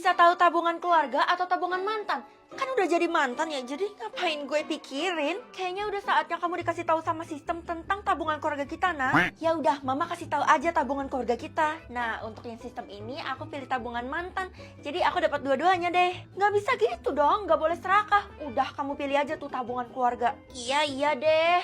bisa tahu tabungan keluarga atau tabungan mantan? Kan udah jadi mantan ya, jadi ngapain gue pikirin? Kayaknya udah saatnya kamu dikasih tahu sama sistem tentang tabungan keluarga kita, nah. Ya udah, mama kasih tahu aja tabungan keluarga kita. Nah, untuk yang sistem ini aku pilih tabungan mantan. Jadi aku dapat dua-duanya deh. Nggak bisa gitu dong, nggak boleh serakah. Udah, kamu pilih aja tuh tabungan keluarga. Iya deh.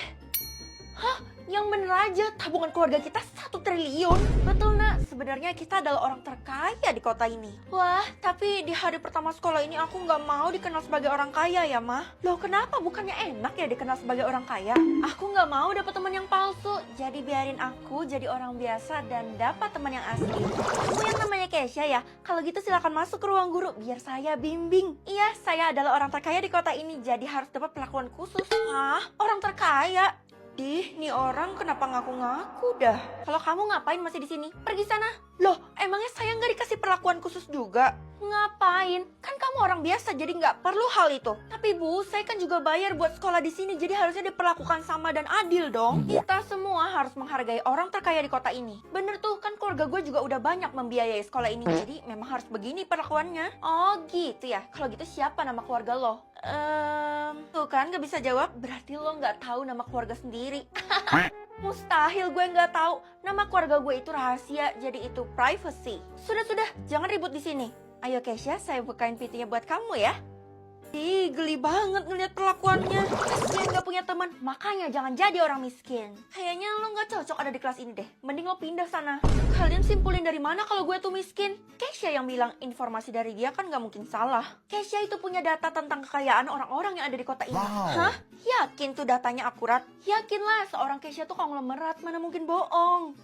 Hah? Yang bener aja, tabungan keluarga kita 1 triliun. Betul nak, sebenarnya kita adalah orang terkaya di kota ini. Wah, tapi di hari pertama sekolah ini aku nggak mau dikenal sebagai orang kaya ya, Mah. Loh kenapa? Bukannya enak ya dikenal sebagai orang kaya? Aku nggak mau dapat teman yang palsu. Jadi biarin aku jadi orang biasa dan dapat teman yang asli. Kamu yang namanya Kesha ya? Kalau gitu silakan masuk ke ruang guru biar saya bimbing. Iya, saya adalah orang terkaya di kota ini, jadi harus dapat perlakuan khusus. Hah? Orang terkaya? Nih orang kenapa ngaku-ngaku dah? Kalau kamu ngapain masih di sini? Pergi sana. Loh, emangnya saya nggak dikasih perlakuan khusus juga? Ngapain? Kan kamu orang biasa, jadi nggak perlu hal itu. Tapi Bu, saya kan juga bayar buat sekolah di sini, jadi harusnya diperlakukan sama dan adil dong. Kita semua harus menghargai orang terkaya di kota ini. Bener tuh, kan keluarga gue juga udah banyak membiayai sekolah ini, jadi memang harus begini perlakuannya. Oh gitu ya? Kalau gitu siapa nama keluarga lo? Tuh kan gak bisa jawab, berarti lo nggak tahu nama keluarga sendiri. Mustahil gue nggak tahu. Nama keluarga gue itu rahasia, jadi itu privacy. Sudah, jangan ribut di sini. Ayo Kesha, saya bukain pintunya buat kamu ya. Ih, geli banget ngeliat perlakuannya. Kasian gak punya teman, makanya jangan jadi orang miskin. Kayaknya lo gak cocok ada di kelas ini deh. Mending lo pindah sana. Kalian simpulin dari mana kalau gue tuh miskin? Kesha yang bilang informasi dari dia kan gak mungkin salah. Kesha itu punya data tentang kekayaan orang-orang yang ada di kota ini. Hah? Yakin tuh datanya akurat? Yakinlah, seorang Kesha tuh konglomerat, mana mungkin bohong.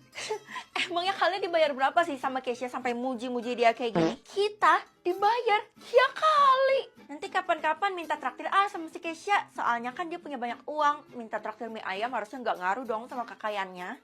Emangnya kalian dibayar berapa sih sama Kesha sampai muji-muji dia kayak gini? Kita dibayar? Ya kali. Nanti kapan-kapan minta traktir sama si Kesha. Soalnya kan dia punya banyak uang. Minta traktir mie ayam harusnya nggak ngaruh dong sama kekayaannya.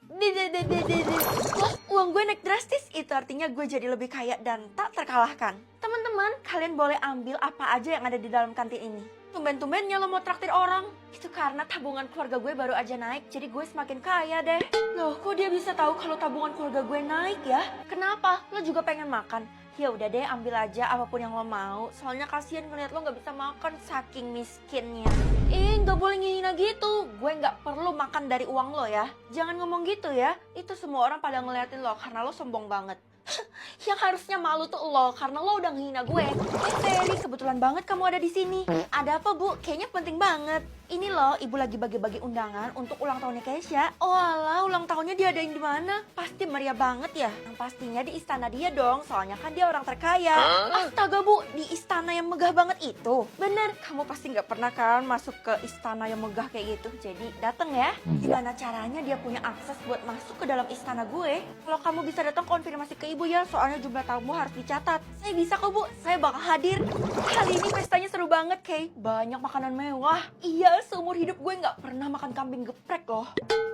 Wah, uang gue naik drastis. Itu artinya gue jadi lebih kaya dan tak terkalahkan. Teman-teman, kalian boleh ambil apa aja yang ada di dalam kantin ini. Tumben-tumbennya lo mau traktir orang. Itu karena tabungan keluarga gue baru aja naik, jadi gue semakin kaya deh. Loh, kok dia bisa tahu kalau tabungan keluarga gue naik ya? Kenapa? Lo juga pengen makan? Ya udah deh, ambil aja apapun yang lo mau. Soalnya kasihan ngeliat lo nggak bisa makan saking miskinnya. Nggak boleh ngehina gitu. Gue nggak perlu makan dari uang lo ya. Jangan ngomong gitu ya. Itu semua orang pada ngeliatin lo karena lo sombong banget. Yang harusnya malu tuh lo karena lo udah ngehina gue. Feli, kebetulan banget kamu ada di sini. Ada apa Bu? Kayaknya penting banget. Ini loh, ibu lagi bagi-bagi undangan untuk ulang tahunnya Kesha. Oh alah, ulang tahunnya diadain di mana? Pasti meriah banget ya. Yang pastinya di istana dia dong, soalnya kan dia orang terkaya. Astaga Bu, di istana yang megah banget itu. Bener, kamu pasti nggak pernah kan masuk ke istana yang megah kayak gitu. Jadi dateng ya. Gimana caranya dia punya akses buat masuk ke dalam istana gue? Kalau kamu bisa datang konfirmasi ke ibu ya, soalnya jumlah tamu harus dicatat. Saya bisa kok Bu, saya bakal hadir. Kali ini pestanya seru banget, Kay. Banyak makanan mewah. Iya, seumur hidup gue nggak pernah makan kambing geprek loh.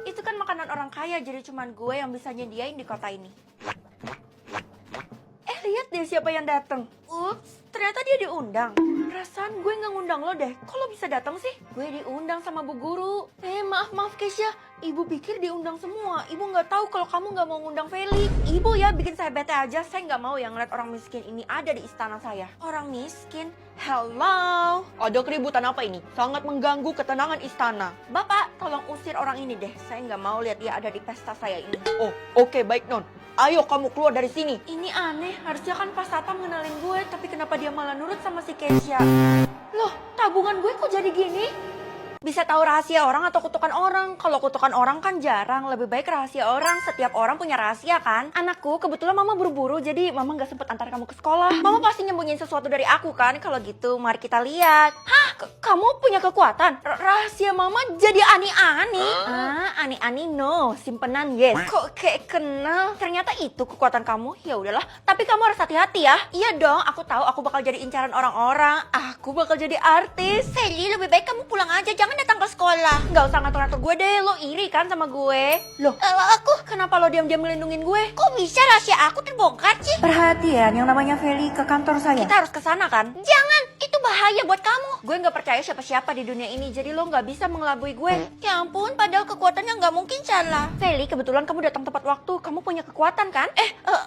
Itu kan makanan orang kaya, jadi cuman gue yang bisa nyediain di kota ini. Lihat deh siapa yang datang. Ups, ternyata dia diundang. Perasaan gue nggak ngundang lo deh. Kok lo bisa datang sih? Gue diundang sama bu guru. Maaf Kesha. Ibu pikir diundang semua. Ibu nggak tahu kalau kamu nggak mau ngundang Feli. Ibu ya bikin saya bete aja. Saya nggak mau yang ngeliat orang miskin ini ada di istana saya. Orang miskin? Hello. Ada keributan apa ini? Sangat mengganggu ketenangan istana. Bapak, tolong usir orang ini deh. Saya nggak mau lihat dia ada di pesta saya ini. Oh, oke, baik Non. Ayo kamu keluar dari sini. Ini aneh, harusnya kan pas Satpam ngenalin gue, tapi kenapa dia malah nurut sama si Kesha? Loh, tabungan gue kok jadi gini? Bisa tahu rahasia orang atau kutukan orang? Kalau kutukan orang kan jarang, lebih baik rahasia orang. Setiap orang punya rahasia kan? Anakku, kebetulan mama buru-buru, jadi mama gak sempet antar kamu ke sekolah. Mama pasti nyembunyiin sesuatu dari aku kan? Kalau gitu, mari kita lihat. Hah? Kamu punya kekuatan? Rahasia mama jadi ani-ani? Ani-ani no, simpenan yes. Kok kayak kenal? Ternyata itu kekuatan kamu? Ya udahlah, tapi kamu harus hati-hati ya. Iya dong, aku tahu aku bakal jadi incaran orang-orang. Aku bakal jadi artis. Feli, lebih baik kamu pulang aja, jangan datang ke sekolah. Nggak usah ngatur-ngatur gue deh, lo iri kan sama gue? Loh, aku kenapa lo diam-diam melindungin gue? Kok bisa rahasia aku terbongkar sih? Perhatian, yang namanya Feli ke kantor saya. Kita harus ke sana kan? Jangan, itu bahaya. bahaya buat kamu. Gue nggak percaya siapa-siapa di dunia ini, jadi lo nggak bisa mengelabui gue. Ya ampun, padahal kekuatannya nggak mungkin salah. Feli, kebetulan kamu datang tepat waktu. Kamu punya kekuatan kan?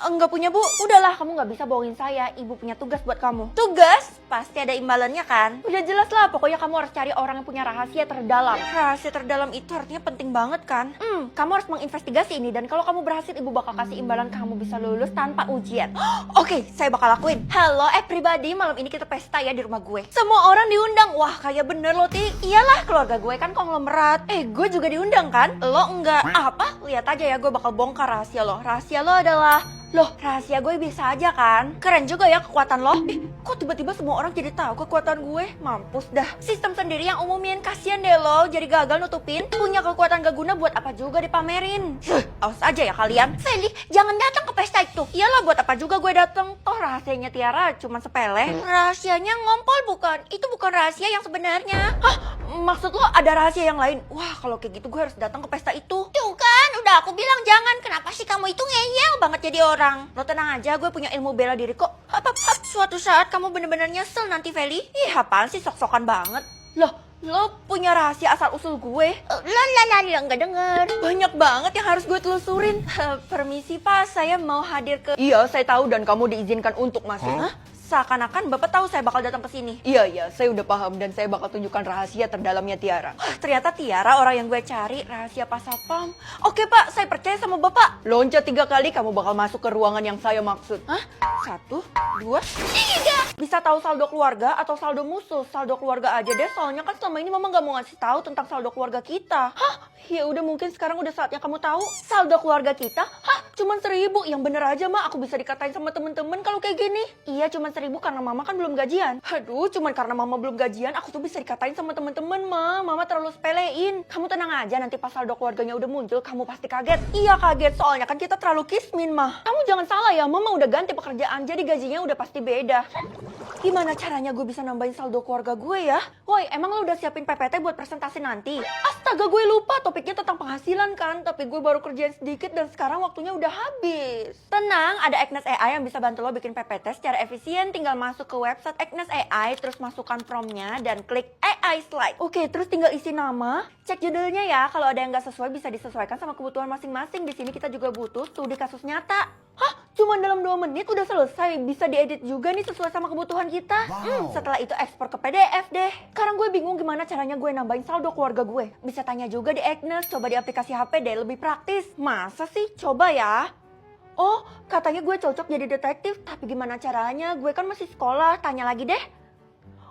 Enggak punya, Bu. Udahlah, kamu nggak bisa bohongin saya. Ibu punya tugas buat kamu. Tugas? Pasti ada imbalannya kan? Udah jelas lah, pokoknya kamu harus cari orang yang punya rahasia terdalam. Rahasia terdalam itu artinya penting banget kan? Kamu harus menginvestigasi ini, dan kalau kamu berhasil, ibu bakal kasih imbalan kamu bisa lulus tanpa ujian. Oke, saya bakal lakuin. Halo everybody, malam ini kita pesta ya di rumah gue. Semua orang diundang. Wah, kayak bener loh, Ti. Iyalah, keluarga gue kan konglomerat. Gue juga diundang kan? Lo enggak. Apa? Lihat aja ya, gue bakal bongkar rahasia lo. Rahasia lo adalah... Loh, rahasia gue bisa aja kan? Keren juga ya kekuatan lo. Kok tiba-tiba semua orang jadi tahu kekuatan gue? Mampus dah. Sistem sendiri yang umumin. Kasian deh lo, jadi gagal nutupin. Punya kekuatan gak guna buat apa juga dipamerin. Awas aja ya kalian. Feli, jangan datang ke pesta itu. Iyalah, buat apa juga gue datang? Toh rahasianya Tiara cuma sepele. Rahasianya ngompol bukan? Itu bukan rahasia yang sebenarnya. Hah? Maksud lo ada rahasia yang lain? Wah, kalau kayak gitu gue harus datang ke pesta itu. Tuh kan, udah aku bilang jangan. Kenapa sih kamu itu ngeyel banget jadi orang? Lo tenang aja, gue punya ilmu bela diri kok. Suatu saat kamu bener-bener nyesel nanti, Feli. Ih, apaan sih sok-sokan banget? Lo punya rahasia asal-usul gue? Nggak denger. Banyak banget yang harus gue telusurin. Permisi Pak, saya mau hadir ke... Iya, saya tahu dan kamu diizinkan untuk masuk. Hah? Seakan-akan Bapak tahu saya bakal datang ke sini. Iya, saya udah paham dan saya bakal tunjukkan rahasia terdalamnya Tiara. Ternyata Tiara orang yang gue cari, rahasia Pak Satpam. Oke Pak, saya percaya sama Bapak. Loncat 3 kali, kamu bakal masuk ke ruangan yang saya maksud. Hah? 1, 2, 3. Bisa tahu saldo keluarga atau saldo musuh? Saldo keluarga aja deh, soalnya kan selama ini Mama nggak mau ngasih tahu tentang saldo keluarga kita. Hah? Ya udah, mungkin sekarang udah saatnya kamu tahu. Saldo keluarga kita? Hah? Cuman 1.000. Yang bener aja, Ma. Aku bisa dikatain sama temen-temen kalau kayak gini. Iya, cuman 1.000 karena Mama kan belum gajian. Aduh, cuman karena Mama belum gajian, aku tuh bisa dikatain sama temen-temen, Ma. Mama terlalu sepelein. Kamu tenang aja, nanti pas saldo keluarganya udah muncul, kamu pasti kaget. Iya, kaget. Soalnya kan kita terlalu kismin, Ma. Kamu jangan salah ya, Mama udah ganti pekerjaan, jadi gajinya udah pasti beda. Gimana caranya gue bisa nambahin saldo keluarga gue ya? Woi, emang lo udah siapin PPT buat presentasi nanti? Astaga, gue lupa topiknya tentang penghasilan kan. Tapi gue baru kerjain sedikit dan sekarang waktunya udah habis. Tenang, ada Agnes AI yang bisa bantu lo bikin PPT secara efisien. Tinggal masuk ke website Agnes AI, terus masukkan promptnya dan klik AI slide. Oke, terus tinggal isi nama, cek judulnya ya. Kalau ada yang nggak sesuai bisa disesuaikan sama kebutuhan masing-masing. Di sini kita juga butuh studi kasus nyata. Hah? Cuman dalam 2 menit udah selesai. Bisa diedit juga nih sesuai sama kebutuhan kita. Setelah itu ekspor ke PDF deh. Sekarang gue bingung gimana caranya gue nambahin saldo keluarga gue. Bisa tanya juga di Agnes, coba di aplikasi HP deh, lebih praktis. Masa sih? Coba ya. Oh, katanya gue cocok jadi detektif, tapi gimana caranya? Gue kan masih sekolah, tanya lagi deh.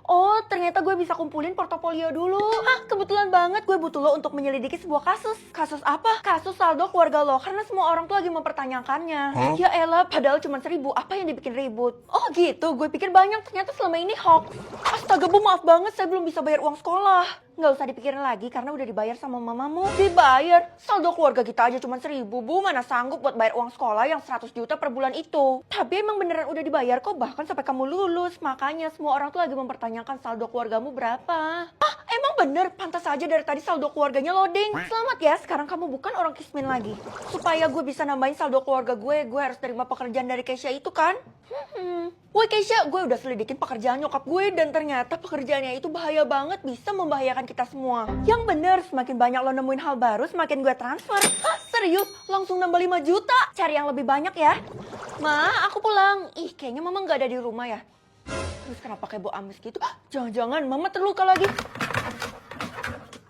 Oh, ternyata gue bisa kumpulin portofolio dulu. Hah, kebetulan banget gue butuh lo untuk menyelidiki sebuah kasus. Kasus apa? Kasus saldo keluarga lo, karena semua orang tuh lagi mempertanyakannya. Ya elah, padahal cuma 1.000, apa yang dibikin ribut? Oh gitu, gue pikir banyak, ternyata selama ini hoax. Astaga, Bu, maaf banget, saya belum bisa bayar uang sekolah. Nggak usah dipikirin lagi karena udah dibayar sama mamamu. Dibayar? Saldo keluarga kita aja cuma 1.000, Bu. Mana sanggup buat bayar uang sekolah yang 100 juta per bulan itu. Tapi emang beneran udah dibayar kok, bahkan sampai kamu lulus. Makanya semua orang tuh lagi mempertanyakan saldo keluargamu berapa. Ah, emang bener? Pantas aja dari tadi saldo keluarganya loading. Selamat ya, sekarang kamu bukan orang kismin lagi. Supaya gue bisa nambahin saldo keluarga gue harus terima pekerjaan dari Keisha itu kan? Woi Keisha, gue udah selidikin pekerjaan nyokap gue dan ternyata pekerjaannya itu bahaya banget, bisa membahayakan kita semua. Yang bener, semakin banyak lo nemuin hal baru, semakin gue transfer. Hah, serius? Langsung nambah 5 juta? Cari yang lebih banyak ya. Ma, aku pulang. Ih, kayaknya Mama nggak ada di rumah ya. Terus kenapa kayak bau amis gitu? Jangan-jangan Mama terluka lagi.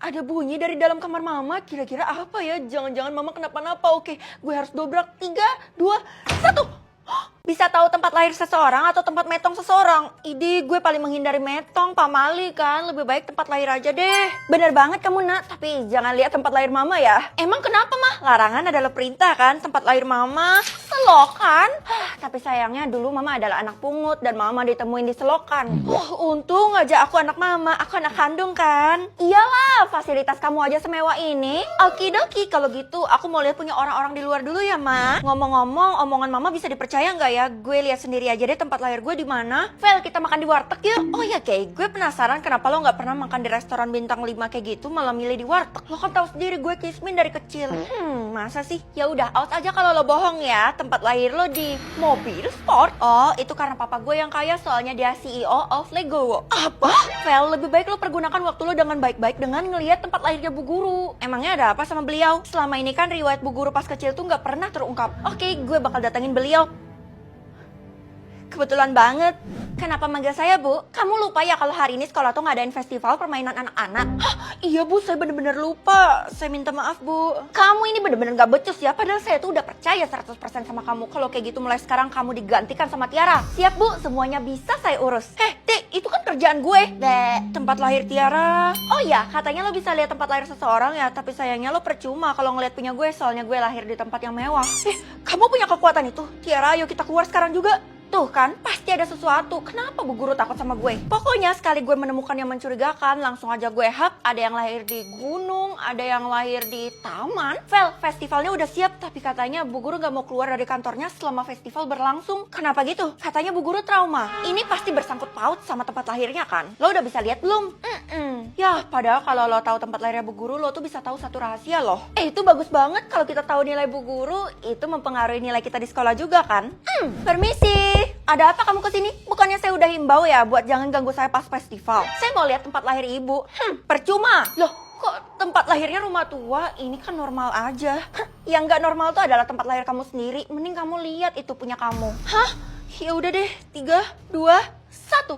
Ada bunyi dari dalam kamar Mama, kira-kira apa ya? Jangan-jangan Mama kenapa-napa. Oke, gue harus dobrak. 3, 2, 1. Bisa tahu tempat lahir seseorang atau tempat metong seseorang? Idi, gue paling menghindari metong, pamali kan. Lebih baik tempat lahir aja deh. Bener banget kamu, Nak. Tapi jangan lihat tempat lahir Mama ya. Emang kenapa, Mah? Larangan adalah perintah kan? Tempat lahir Mama selokan. Tapi sayangnya dulu Mama adalah anak pungut dan Mama ditemuin di selokan. Untung aja aku anak Mama. Aku anak kandung kan? Iyalah, fasilitas kamu aja semewah ini. Okidoki, kalau gitu aku mau lihat punya orang-orang di luar dulu ya, Ma. Ngomong-ngomong, omongan Mama bisa dipercaya nggak ya, gue lihat sendiri aja deh tempat lahir gue di mana. Vel, kita makan di warteg yuk. Oh ya Kay, gue penasaran kenapa lo nggak pernah makan di restoran bintang 5 kayak gitu, malah milih di warteg. Lo kan tahu sendiri gue kismin dari kecil. Masa sih? Ya udah, awas aja kalau lo bohong ya. Tempat lahir lo di mobil sport. Oh, itu karena papa gue yang kaya, soalnya dia CEO of Lego. Apa? Vel, lebih baik lo pergunakan waktu lo dengan baik-baik dengan ngelihat tempat lahirnya Bu Guru. Emangnya ada apa sama beliau? Selama ini kan riwayat Bu Guru pas kecil tuh nggak pernah terungkap. Oke, gue bakal datengin beliau. Kebetulan banget. Kenapa manggil saya, Bu? Kamu lupa ya kalau hari ini sekolah tuh ngadain festival permainan anak-anak? Hah? Iya, Bu. Saya bener-bener lupa. Saya minta maaf, Bu. Kamu ini bener-bener gak becus ya. Padahal saya tuh udah percaya 100% sama kamu. Kalau kayak gitu mulai sekarang kamu digantikan sama Tiara. Siap, Bu. Semuanya bisa saya urus. Tik, itu kan kerjaan gue. Tempat lahir Tiara. Oh ya, katanya lo bisa lihat tempat lahir seseorang ya. Tapi sayangnya lo percuma kalau ngeliat punya gue. Soalnya gue lahir di tempat yang mewah. Kamu punya kekuatan itu? Tiara, ayo kita keluar sekarang juga. Tuh kan, pasti ada sesuatu. Kenapa Bu Guru takut sama gue? Pokoknya sekali gue menemukan yang mencurigakan, langsung aja gue hack. Ada yang lahir di gunung, ada yang lahir di taman. Vel, festivalnya udah siap, tapi katanya Bu Guru gak mau keluar dari kantornya selama festival berlangsung. Kenapa gitu? Katanya Bu Guru trauma. Ini pasti bersangkut paut sama tempat lahirnya kan? Lo udah bisa lihat belum? Ya, padahal kalau lo tahu tempat lahirnya Bu Guru, lo tuh bisa tahu satu rahasia loh. Itu bagus banget kalau kita tahu nilai Bu Guru, itu mempengaruhi nilai kita di sekolah juga kan? Permisi. Ada apa kamu kesini? Bukannya saya udah himbau ya buat jangan ganggu saya pas festival. Saya mau lihat tempat lahir ibu. Percuma. Loh, kok tempat lahirnya rumah tua? Ini kan normal aja. Yang nggak normal tuh adalah tempat lahir kamu sendiri. Mending kamu lihat itu punya kamu. Hah? Ya udah deh. 3, 2, 1.